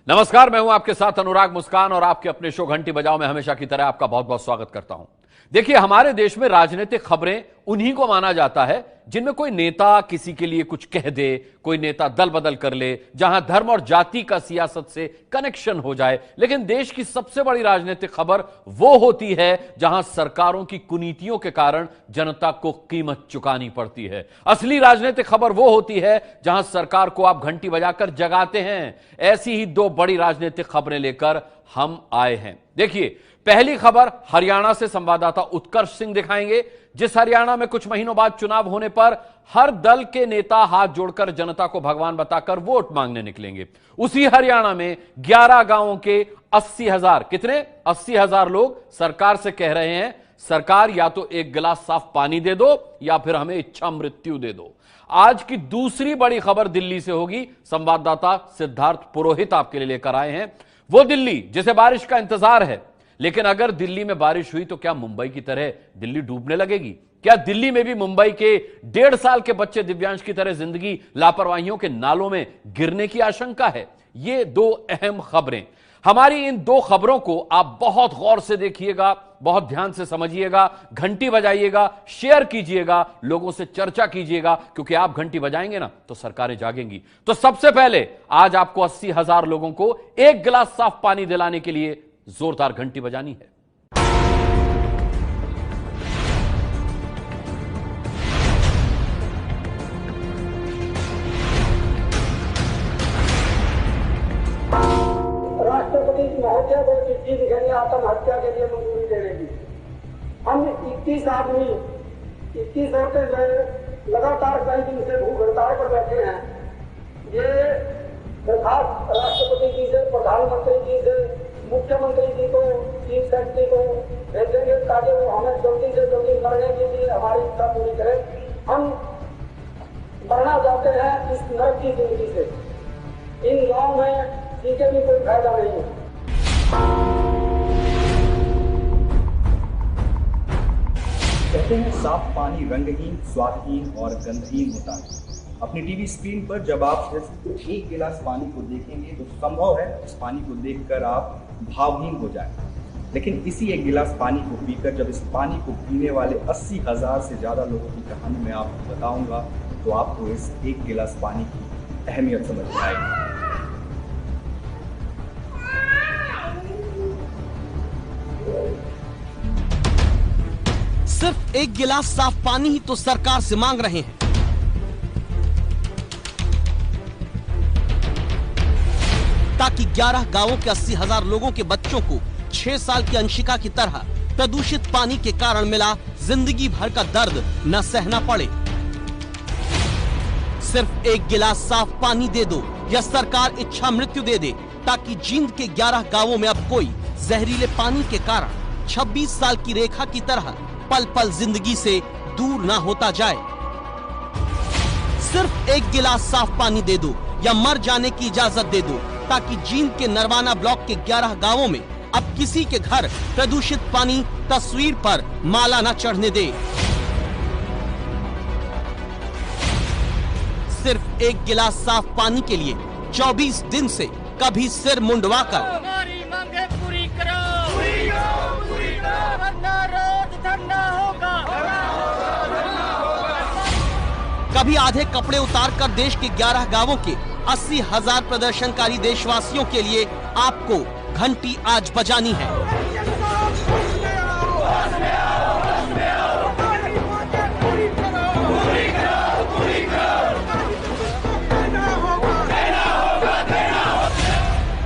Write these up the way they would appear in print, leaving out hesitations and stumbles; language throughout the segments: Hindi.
नमस्कार, मैं हूं आपके साथ अनुराग मुस्कान और आपके अपने शो घंटी बजाओ में हमेशा की तरह आपका बहुत बहुत स्वागत करता हूं। देखिए, हमारे देश में राजनीतिक खबरें उन्हीं को माना जाता है जिनमें कोई नेता किसी के लिए कुछ कह दे, कोई नेता दल बदल कर ले, जहां धर्म और जाति का सियासत से कनेक्शन हो जाए। लेकिन देश की सबसे बड़ी राजनीतिक खबर वो होती है जहां सरकारों की कुनीतियों के कारण जनता को कीमत चुकानी पड़ती है। असली राजनीतिक खबर वो होती है जहां सरकार को आप घंटी बजाकर जगाते हैं। ऐसी ही दो बड़ी राजनीतिक खबरें लेकर हम आए हैं। देखिए, पहली खबर हरियाणा से संवाददाता उत्कर्ष सिंह दिखाएंगे, जिस हरियाणा में कुछ महीनों बाद चुनाव होने पर हर दल के नेता हाथ जोड़कर जनता को भगवान बताकर वोट मांगने निकलेंगे। उसी हरियाणा में 11 गांवों के 80,000 कितने 80,000 लोग सरकार से कह रहे हैं, सरकार या तो एक गिलास साफ पानी दे दो या फिर हमें इच्छा मृत्यु दे दो। आज की दूसरी बड़ी खबर दिल्ली से होगी। संवाददाता सिद्धार्थ पुरोहित आपके लिए लेकर आए हैं। वो दिल्ली जिसे बारिश का इंतजार है, लेकिन अगर दिल्ली में बारिश हुई तो क्या मुंबई की तरह दिल्ली डूबने लगेगी? क्या दिल्ली में भी मुंबई के 1.5 साल के बच्चे दिव्यांश की तरह जिंदगी लापरवाहियों के नालों में गिरने की आशंका है? ये दो अहम खबरें। हमारी इन दो खबरों को आप बहुत गौर से देखिएगा, बहुत ध्यान से समझिएगा, घंटी बजाइएगा, शेयर कीजिएगा, लोगों से चर्चा कीजिएगा, क्योंकि आप घंटी बजाएंगे ना तो सरकारें जागेंगी। तो सबसे पहले आज आपको 80,000 लोगों को एक गिलास साफ पानी दिलाने के लिए जोरदार घंटी बजानी है। राष्ट्रपति महोदय को चिट्ठी लिखेंगे आत्महत्या के लिए मंजूरी देने की। हम 21 आदमी 21 औरतें जो लगातार कई दिन से भूख हड़ताल पर बैठे हैं, ये दरखास्त राष्ट्रपति जी से, प्रधानमंत्री जी से, मुख्यमंत्री जी को, चीफ सेक्रेटरी को भेजेंगे ताकि वो हमें जल्दी से जल्दी मरने के लिए हमारी इच्छा पूरी करें। हम मरना चाहते हैं इस नरक की जिंदगी से। इन गाँव में ठीक भी कोई फायदा नहीं है। कहते हैं साफ पानी रंगहीन, स्वादहीन और गंधहीन होता है। अपनी टीवी स्क्रीन पर जब आप सिर्फ एक गिलास पानी को देखेंगे तो संभव है इस पानी को देखकर आप भावहीन हो जाएं। लेकिन इसी एक गिलास पानी को पीकर जब इस पानी को पीने वाले 80,000 से ज़्यादा लोगों की कहानी मैं आपको बताऊंगा तो आपको इस एक गिलास पानी की अहमियत समझ में आएगी। सिर्फ एक गिलास साफ पानी ही तो सरकार से मांग रहे हैं। ताकि 11 गांवों के 80,000 लोगों के बच्चों को 6 साल की अंशिका की तरह प्रदूषित पानी के कारण मिला जिंदगी भर का दर्द न सहना पड़े। सिर्फ एक गिलास साफ पानी दे दो या सरकार इच्छा मृत्यु दे दे, ताकि जींद के 11 गांवों में अब कोई जहरीले पानी के कारण 26 साल की रेखा की तरह पल पल जिंदगी से दूर ना होता जाए। सिर्फ एक गिलास साफ पानी दे दो या मर जाने की इजाजत दे दो, ताकि जींद के नरवाना ब्लॉक के 11 गांवों में अब किसी के घर प्रदूषित पानी तस्वीर पर माला न चढ़ने दे। सिर्फ एक गिलास साफ पानी के लिए 24 दिन से कभी सिर मुंडवाकर हमारी मांगे पूरी करो, वरना रोड धरना होगा। कभी आधे कपड़े उतारकर देश के 11 गांवों के 80,000 प्रदर्शनकारी देशवासियों के लिए आपको घंटी आज बजानी है।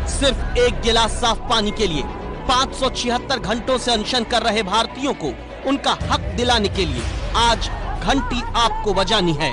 सिर्फ एक गिलास साफ पानी के लिए 576 घंटों से अनशन कर रहे भारतीयों को उनका हक दिलाने के लिए आज घंटी आपको बजानी है।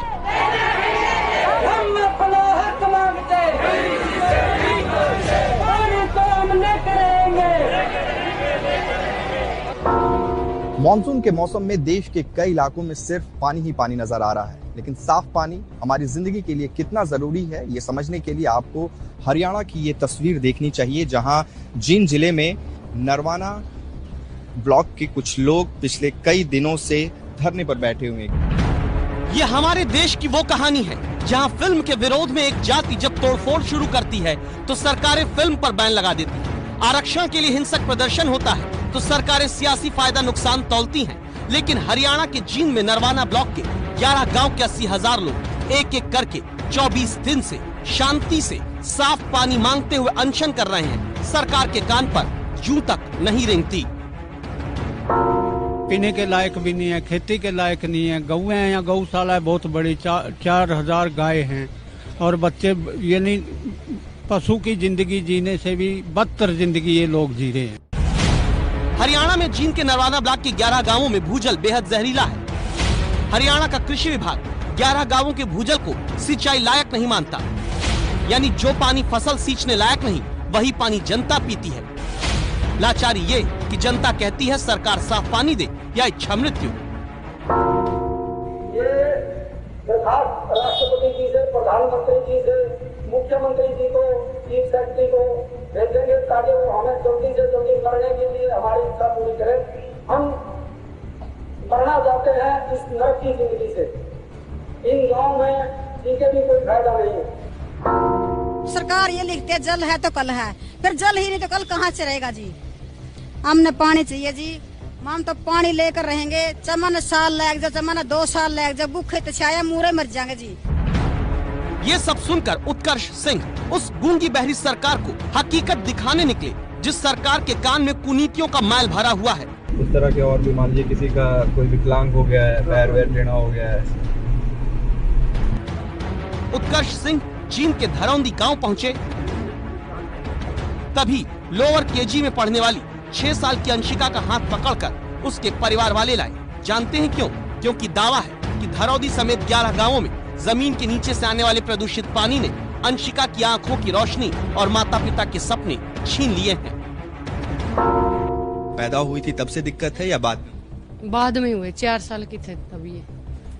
मॉनसून के मौसम में देश के कई इलाकों में सिर्फ पानी ही पानी नजर आ रहा है, लेकिन साफ पानी हमारी जिंदगी के लिए कितना जरूरी है ये समझने के लिए आपको हरियाणा की ये तस्वीर देखनी चाहिए, जहां जींद जिले में नरवाना ब्लॉक के कुछ लोग पिछले कई दिनों से धरने पर बैठे हुए हैं। ये हमारे देश की वो कहानी है जहां फिल्म के विरोध में एक जाति जब तोड़फोड़ शुरू करती है तो सरकारें फिल्म पर बैन लगा देती हैं। आरक्षण के लिए हिंसक प्रदर्शन होता है तो सरकारें सियासी फायदा नुकसान तौलती हैं। लेकिन हरियाणा के जींद में नरवाना ब्लॉक के 11 गांव के 80,000 लोग एक एक करके 24 दिन से शांति से साफ पानी मांगते हुए अनशन कर रहे हैं। सरकार के कान पर जूं तक नहीं रेंगती। पीने के लायक भी नहीं है, खेती के लायक नहीं है। गौएं हैं, यहाँ गौशाला है बहुत बड़ी, 4,000 गाय हैं और बच्चे, यानी पशु की जिंदगी जीने से भी बदतर जिंदगी ये लोग जी रहे हैं। हरियाणा में जींद के नरवाना ब्लॉक के 11 गांवों में भूजल बेहद जहरीला है। हरियाणा का कृषि विभाग 11 गांवों के भूजल को सिंचाई लायक नहीं मानता, यानी जो पानी फसल सींचने लायक नहीं वही पानी जनता पीती है। लाचारी ये कि जनता कहती है सरकार साफ पानी दे या इच्छा मृत्यु। ये दरखास्त राष्ट्रपति जी से, प्रधानमंत्री जी से, मुख्यमंत्री जी को, चीफ सेक्रेटरी को भेजेंगे ताकि वो हमें जल्दी से जल्दी करने के लिए हमारी इच्छा पूरी करें। हम बढ़ना चाहते हैं इस नरक की जिंदगी से। इन गाँव में जिनके भी कोई फायदा नहीं है। सरकार ये लिखते जल है तो कल है, फिर जल ही नहीं तो कल कहाँ से रहेगा जी। हमने पानी चाहिए जी, हम तो पानी लेकर रहेंगे। चमन साल लग जाए, चमन 2 साल लग जाए, भूखे तो छाया मुरे मर जाएंगे जी। ये सब सुनकर उत्कर्ष सिंह उस गूंगी बहरी सरकार को हकीकत दिखाने निकले जिस सरकार के कान में कुनीतियों का मैल भरा हुआ है। इस तरह के और भी मान लीजिए किसी का कोई विकलांग हो गया है, पैर वैर टेढ़ा हो गया है। उत्कर्ष सिंह जींद के धरौंदी गांव पहुंचे, तभी लोअर केजी में पढ़ने वाली 6 साल की अंशिका का हाथ पकड़कर उसके परिवार वाले लाए। जानते हैं क्यों? क्योंकि दावा है कि धरौंदी समेत 11 गांवों में जमीन के नीचे से आने वाले प्रदूषित पानी ने अंशिका की आंखों की रोशनी और माता पिता के सपने छीन लिए हैं। पैदा हुई थी तब से दिक्कत है या बाद में? बाद में हुए, 4 साल की थे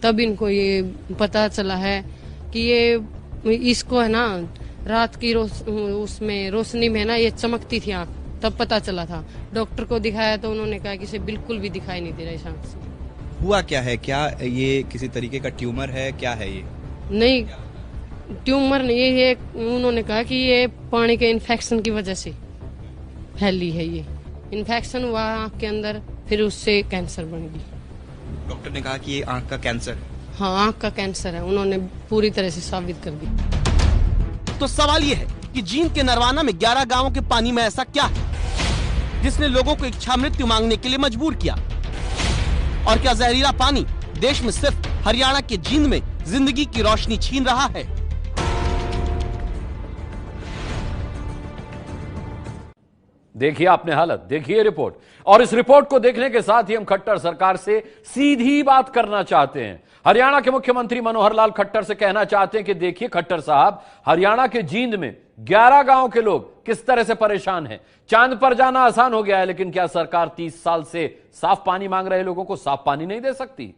तब इनको ये पता चला है कि ये इसको है ना रात की उसमें रोशनी में ना ये चमकती थी आँख, तब पता चला था। डॉक्टर को दिखाया तो उन्होंने कहा कि इसे बिल्कुल भी दिखाई नहीं दे रहा इस आँख से। हुआ क्या है? क्या ये किसी तरीके का ट्यूमर है? क्या है ये? नहीं, ट्यूमर नहीं, ये उन्होंने कहा कि ये पानी के इन्फेक्शन की वजह से फैली है। ये इन्फेक्शन हुआ आँख के अंदर, फिर उससे कैंसर बन गई। डॉक्टर ने कहा कि ये आँख का कैंसर है। हाँ, आँख का कैंसर है, उन्होंने पूरी तरह से साबित कर दी। तो सवाल ये है कि जींद के नरवाना में 11 गांवों के पानी में ऐसा क्या है जिसने लोगों को इच्छा मृत्यु मांगने के लिए मजबूर किया? और क्या जहरीला पानी देश में सिर्फ हरियाणा के जींद में जिंदगी की रोशनी छीन रहा है? देखिए आपने हालत, देखिए रिपोर्ट, और इस रिपोर्ट को देखने के साथ ही हम खट्टर सरकार से सीधी बात करना चाहते हैं। हरियाणा के मुख्यमंत्री मनोहर लाल खट्टर से कहना चाहते हैं कि देखिए खट्टर साहब, हरियाणा के जींद में 11 गांव के लोग किस तरह से परेशान हैं। चांद पर जाना आसान हो गया है, लेकिन क्या सरकार 30 साल से साफ पानी मांग रहे लोगों को साफ पानी नहीं दे सकती?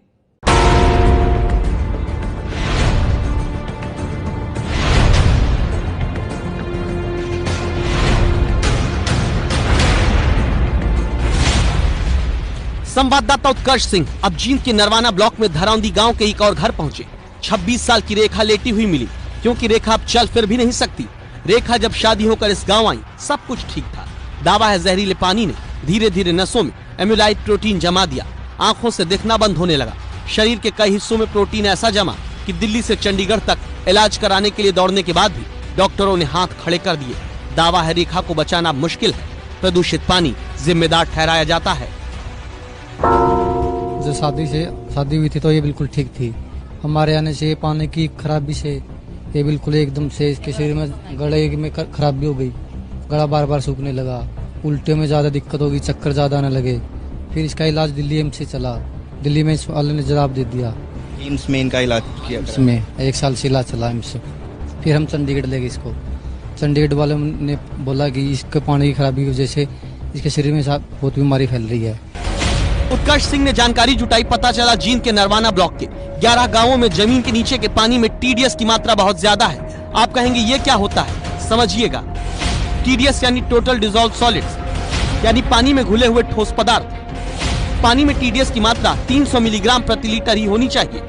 संवाददाता उत्कर्ष सिंह अब जींद के नरवाना ब्लॉक में धरौंदी गांव के एक और घर पहुंचे। 26 साल की रेखा लेटी हुई मिली, क्योंकि रेखा अब चल फिर भी नहीं सकती। रेखा जब शादी होकर इस गांव आई, सब कुछ ठीक था। दावा है जहरीले पानी ने धीरे धीरे नसों में एम्यूलाइट प्रोटीन जमा दिया, आंखों से दिखना बंद होने लगा। शरीर के कई हिस्सों में प्रोटीन ऐसा जमा कि दिल्ली से चंडीगढ़ तक इलाज कराने के लिए दौड़ने के बाद भी डॉक्टरों ने हाथ खड़े कर दिए। दावा है रेखा को बचाना मुश्किल है, प्रदूषित पानी जिम्मेदार ठहराया जाता है। जो शादी हुई थी तो ये बिल्कुल ठीक थी। हमारे आने से पानी की खराबी से ये बिल्कुल एकदम से इसके शरीर में गले में खराबी हो गई, गला बार बार सूखने लगा, उल्टे में ज्यादा दिक्कत होगी, चक्कर ज्यादा आने लगे। फिर इसका इलाज दिल्ली एम्स से चला, दिल्ली में इस वाले ने जवाब दे दिया। एम्स में इनका इलाज किया? इसमें 1 साल से इलाज चला एम्स से। फिर हम चंडीगढ़ ले गए इसको। चंडीगढ़ वाले ने बोला कि इसके पानी की खराबी की वजह से इसके शरीर में बहुत बीमारी फैल रही है। उत्कर्ष सिंह ने जानकारी जुटाई, पता चला जींद के नरवाना ब्लॉक के 11 गांवों में जमीन के नीचे के पानी में टीडीएस की मात्रा बहुत ज्यादा है। आप कहेंगे ये क्या होता है? समझिएगा, टीडीएस यानी टोटल डिसॉल्व्ड सॉलिड्स, यानी पानी में घुले हुए ठोस पदार्थ। पानी में टीडीएस की मात्रा 300 मिलीग्राम प्रति लीटर ही होनी चाहिए।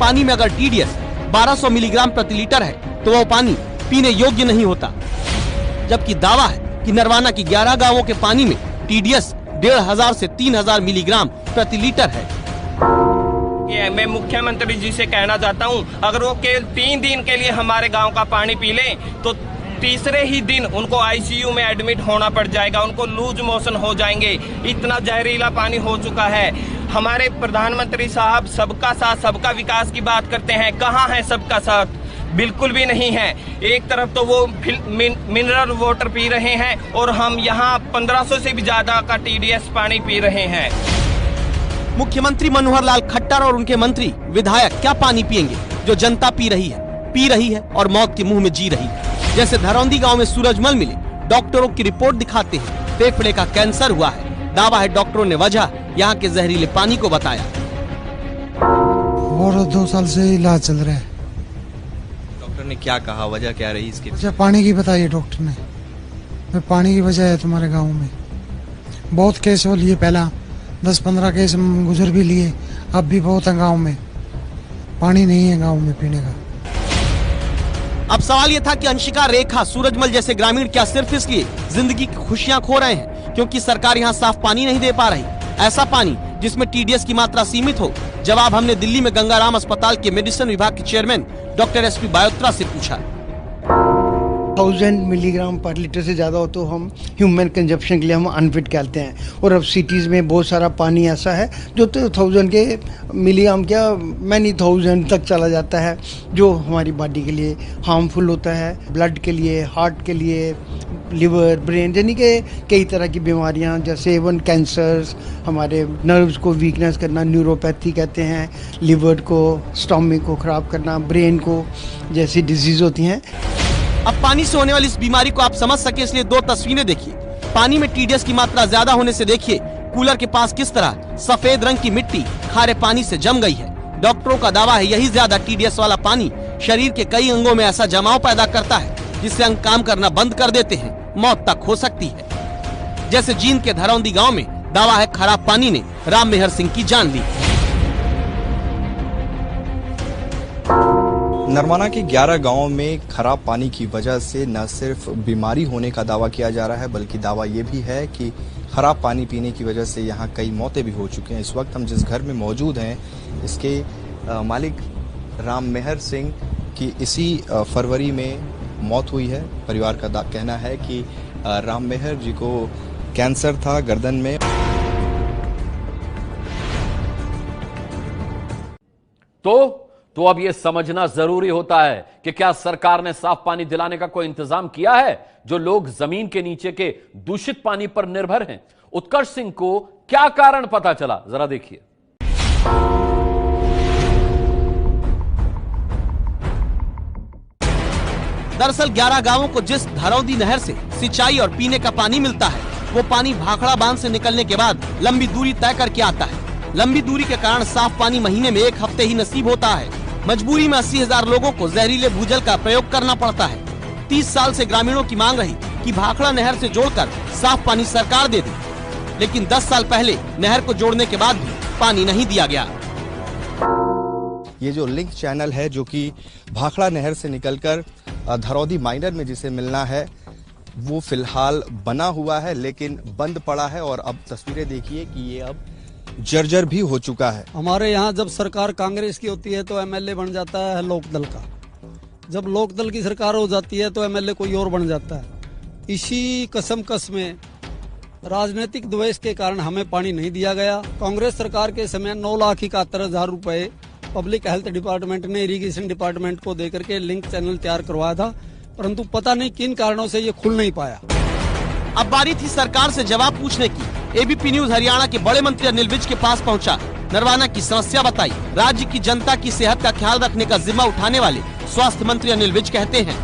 पानी में अगर टीडीएस 1200 मिलीग्राम प्रति लीटर है तो वो पानी पीने योग्य नहीं होता। जबकि दावा है कि नरवाना की 11 गांवों के पानी में TDS 1500 से 3000 मिलीग्राम प्रति लीटर है। मैं मुख्यमंत्री जी से कहना चाहता हूं, अगर वो केवल 3 दिन के लिए हमारे गांव का पानी पी लें तो तीसरे ही दिन उनको ICU में एडमिट होना पड़ जाएगा, उनको लूज मोशन हो जाएंगे, इतना जहरीला पानी हो चुका है। हमारे प्रधानमंत्री साहब सबका साथ सबका विकास की बात करते हैं, कहाँ है सबका साथ? बिल्कुल भी नहीं है। एक तरफ तो वो मिनरल वाटर पी रहे हैं और हम यहाँ 1500 से भी ज्यादा का TDS पानी पी रहे हैं। मुख्यमंत्री मनोहर लाल खट्टर और उनके मंत्री विधायक क्या पानी पिएंगे जो जनता पी रही है और मौत के मुंह में जी रही है। जैसे धरौंदी गांव में सूरजमल मिले, डॉक्टरों की रिपोर्ट दिखाते हैं फेफड़े का कैंसर हुआ है। दावा है डॉक्टरों ने वजह यहाँ के जहरीले पानी को बताया। और 2 साल से इलाज चल रहा है। डॉक्टर ने क्या कहा, वजह क्या रही इसकी? वजह पानी की बताई है डॉक्टर ने। पानी की वजह है तुम्हारे गाँव में बहुत केस हो लिए, पहला 10-15 केस गुजर भी लिए, अब भी बहुत है गाँव में, पानी नहीं है गाँव में पीने का। अब सवाल ये था कि अंशिका, रेखा, सूरजमल जैसे ग्रामीण क्या सिर्फ इसलिए जिंदगी की खुशियां खो रहे हैं क्योंकि सरकार यहाँ साफ पानी नहीं दे पा रही, ऐसा पानी जिसमें TDS की मात्रा सीमित हो? जवाब हमने दिल्ली में गंगाराम अस्पताल के मेडिसिन विभाग के चेयरमैन डॉक्टर SP बायोत्रा से पूछा। 1000 मिलीग्राम पर लीटर से ज़्यादा हो तो हम ह्यूमन कंजप्शन के लिए हम अनफिट कहते हैं। और अब सिटीज़ में बहुत सारा पानी ऐसा है जो तो 1000 के मिलीग्राम क्या मैनी 1000 तक चला जाता है, जो हमारी बॉडी के लिए हार्मफुल होता है, ब्लड के लिए, हार्ट के लिए, लिवर, ब्रेन, यानी कि कई तरह की बीमारियां जैसे इवन कैंसर्स, हमारे नर्व्स को वीकनेस करना न्यूरोपैथी कहते हैं, लिवर को, स्टमक को ख़राब करना, ब्रेन को, जैसी डिजीज़ होती हैं। अब पानी से होने वाली इस बीमारी को आप समझ सके इसलिए 2 तस्वीरें देखिए। पानी में TDS की मात्रा ज्यादा होने से देखिए कूलर के पास किस तरह सफेद रंग की मिट्टी खारे पानी से जम गई है। डॉक्टरों का दावा है यही ज्यादा TDS वाला पानी शरीर के कई अंगों में ऐसा जमाव पैदा करता है जिससे अंग काम करना बंद कर देते हैं, मौत तक हो सकती है। जैसे जींद के धरौंदी गाँव में दावा है खराब पानी ने राम मेहर सिंह की जान ली। नरवाना के 11 गांवों में खराब पानी की वजह से न सिर्फ बीमारी होने का दावा किया जा रहा है बल्कि दावा ये भी है कि खराब पानी पीने की वजह से यहाँ कई मौतें भी हो चुकी हैं। इस वक्त हम जिस घर में मौजूद हैं इसके मालिक राम मेहर सिंह की इसी फरवरी में मौत हुई है। परिवार का कहना है कि राम मेहर जी को कैंसर था गर्दन में। तो अब यह समझना जरूरी होता है कि क्या सरकार ने साफ पानी दिलाने का कोई इंतजाम किया है जो लोग जमीन के नीचे के दूषित पानी पर निर्भर हैं। उत्कर्ष सिंह को क्या कारण पता चला, जरा देखिए। दरअसल 11 गांवों को जिस धरौंदी नहर से सिंचाई और पीने का पानी मिलता है वो पानी भाखड़ा बांध से निकलने के बाद लंबी दूरी तय करके आता है। लंबी दूरी के कारण साफ पानी महीने में 1 हफ्ते ही नसीब होता है। मजबूरी में 80,000 लोगों को जहरीले भूजल का प्रयोग करना पड़ता है। 30 साल से ग्रामीणों की मांग रही कि भाखड़ा नहर से जोड़कर साफ पानी सरकार दे दे, लेकिन 10 साल पहले नहर को जोड़ने के बाद भी पानी नहीं दिया गया। ये जो लिंक चैनल है जो कि भाखड़ा नहर से निकलकर धरौंदी माइनर में जिसे मिलना है वो फिलहाल बना हुआ है लेकिन बंद पड़ा है और अब तस्वीरें देखिए कि ये अब जर्जर भी हो चुका है। हमारे यहाँ जब सरकार कांग्रेस की होती है तो MLA बन जाता है लोकदल का, जब लोकदल की सरकार हो जाती है तो MLA कोई और बन जाता है। इसी कसमकस में राजनीतिक द्वेष के कारण हमें पानी नहीं दिया गया। कांग्रेस सरकार के समय 9,71,000 रुपए पब्लिक हेल्थ डिपार्टमेंट ने इरिगेशन डिपार्टमेंट को देकर के लिंक चैनल तैयार करवाया था, परंतु पता नहीं किन कारणों से ये खुल नहीं पाया। अब बारी थी सरकार से जवाब पूछने की। ABP न्यूज हरियाणा के बड़े मंत्री अनिल विज के पास पहुंचा, नरवाना की समस्या बताई। राज्य की जनता की सेहत का ख्याल रखने का जिम्मा उठाने वाले स्वास्थ्य मंत्री अनिल विज कहते हैं,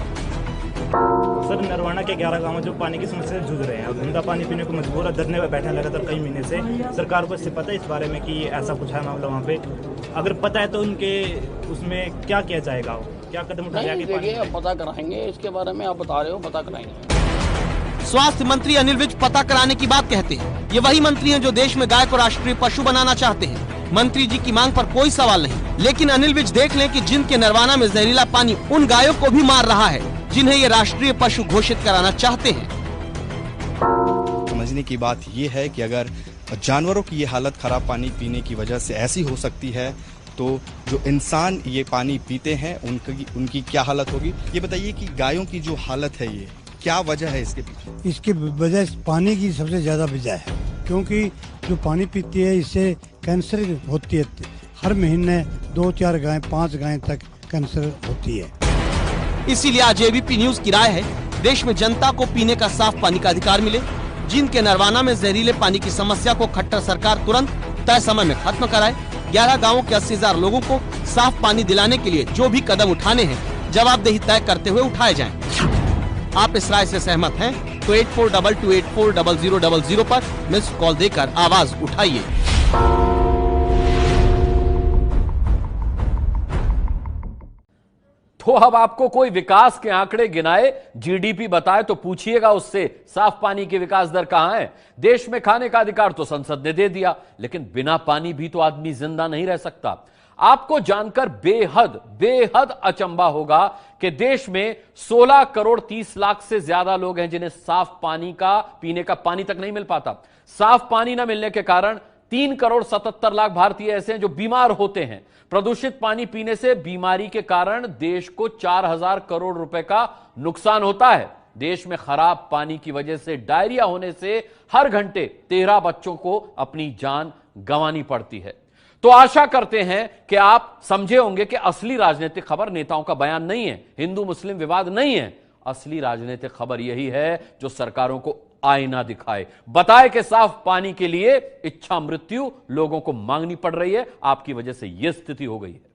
सर नरवाना के 11 गांव जो पानी की समस्या से जूझ रहे हैं और गंदा पानी पीने को मजबूर है, धरने में बैठा लगातार कई महीने से। सरकार को इससे पता है इस बारे में कि ऐसा कुछ है मामला वहाँ पे? अगर पता है तो उनके उसमें क्या किया जाएगा, क्या कदम उठाया? पता कराएंगे इसके बारे में, आप बता रहे हो, पता कराएंगे। स्वास्थ्य मंत्री अनिल विज पता कराने की बात कहते हैं। ये वही मंत्री हैं जो देश में गाय को राष्ट्रीय पशु बनाना चाहते हैं। मंत्री जी की मांग पर कोई सवाल नहीं, लेकिन अनिल विज देख लें कि जिंद के नरवाना में जहरीला पानी उन गायों को भी मार रहा है जिन्हें ये राष्ट्रीय पशु घोषित कराना चाहते हैं। समझने की बात यह है कि अगर जानवरों की ये हालत खराब पानी पीने की वजह से ऐसी हो सकती है, तो जो इंसान ये पानी पीते हैं उनकी क्या हालत होगी। ये बताइए कि गायों की जो हालत है, ये क्या वजह है इसके पीछे? इसकी वजह पानी की सबसे ज्यादा वजह है, क्योंकि जो पानी पीती है इससे कैंसर होती है। हर महीने 2-4 गाय 5 गाय तक कैंसर होती है। इसीलिए आज एबीपी न्यूज की राय है, देश में जनता को पीने का साफ पानी का अधिकार मिले। जिंद के नरवाना में जहरीले पानी की समस्या को खट्टर सरकार तुरंत तय समय में खत्म कराए। 11 गांवों के 80,000 लोगों को साफ पानी दिलाने के लिए जो भी कदम उठाने हैं, जवाबदेही तय करते हुए उठाए जाएं। आप इस राय से सहमत हैं तो 8422840000 पर मिस्ड कॉल देकर आवाज उठाइए। तो अब आपको कोई विकास के आंकड़े गिनाए, जीडीपी बताए तो पूछिएगा उससे साफ पानी की विकास दर कहां है। देश में खाने का अधिकार तो संसद ने दे दिया, लेकिन बिना पानी भी तो आदमी जिंदा नहीं रह सकता। आपको जानकर बेहद अचंभा होगा कि देश में 16 करोड़ 30 लाख से ज्यादा लोग हैं जिन्हें साफ पानी का पीने का पानी तक नहीं मिल पाता। साफ पानी न मिलने के कारण 3 करोड़ 77 लाख भारतीय ऐसे हैं जो बीमार होते हैं। प्रदूषित पानी पीने से बीमारी के कारण देश को 4000 करोड़ रुपए का नुकसान होता है। देश में खराब पानी की वजह से डायरिया होने से हर घंटे 13 बच्चों को अपनी जान गंवानी पड़ती है। तो आशा करते हैं कि आप समझे होंगे कि असली राजनीतिक खबर नेताओं का बयान नहीं है, हिंदू मुस्लिम विवाद नहीं है। असली राजनीतिक खबर यही है जो सरकारों को आईना दिखाए, बताए कि साफ पानी के लिए इच्छा मृत्यु लोगों को मांगनी पड़ रही है। आपकी वजह से यह स्थिति हो गई है।